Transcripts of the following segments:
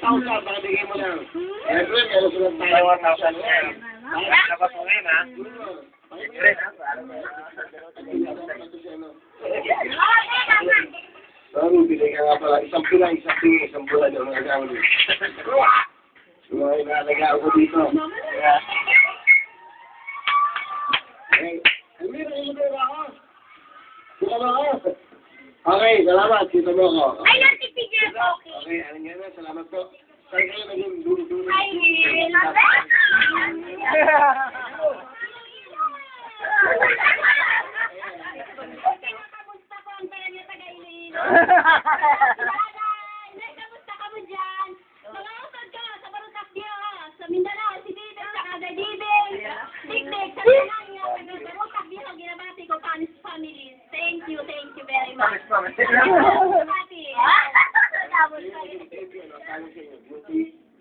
1,000, pakibigay mo lang. Siyempre, meron sulat tayo 1,000 ngayon. Labas mo ngayon, ha? Siyempre, ha? Bigay ka nga pala. Isang bulan yung mga gawin. Yung mga inalagaan ko dito. Okay, salamat. Kita mo ako. Ay, natipigil ko. Okay, ano nga na. Salamat po. Saan kayo naging dulo-dulo? Ay, kamusta ko ang pera niya taga Iloilo? Kamusta ka mo dyan? Mga usad ka sa Barutas niya, sa Mindanao, si Bibig, sa Kadadibig, Big-Big, sa Mindanao, sa Barutas niya, ang ginabati ko, Panis Family. Thank you very much.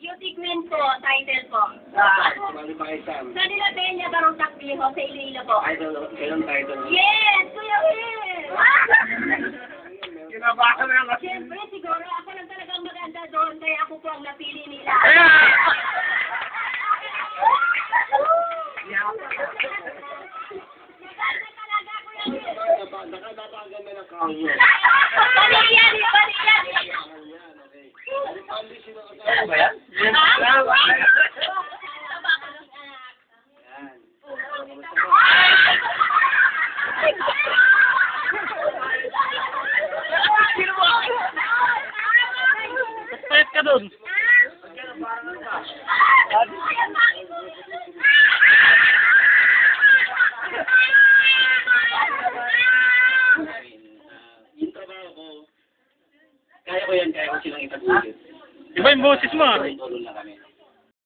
Beauty Queen po, title po. Sa Dila Peña, Barong Takbiho, sa Iloilo po. Kailan title? Yes, Kuya Will! Kinabahan na lang. Siyempre, siguro ako lang talagang maganda doon, kaya ako po ang napili nila. Maganda talaga, Kuya Will! Nakadabagan na ng kahoy. Baliyan! Ano ba yan? Payat ka doon. Yung trabaho ko, kaya ko silang ipagsulit. Iba yung boses mo. Tulong na kami.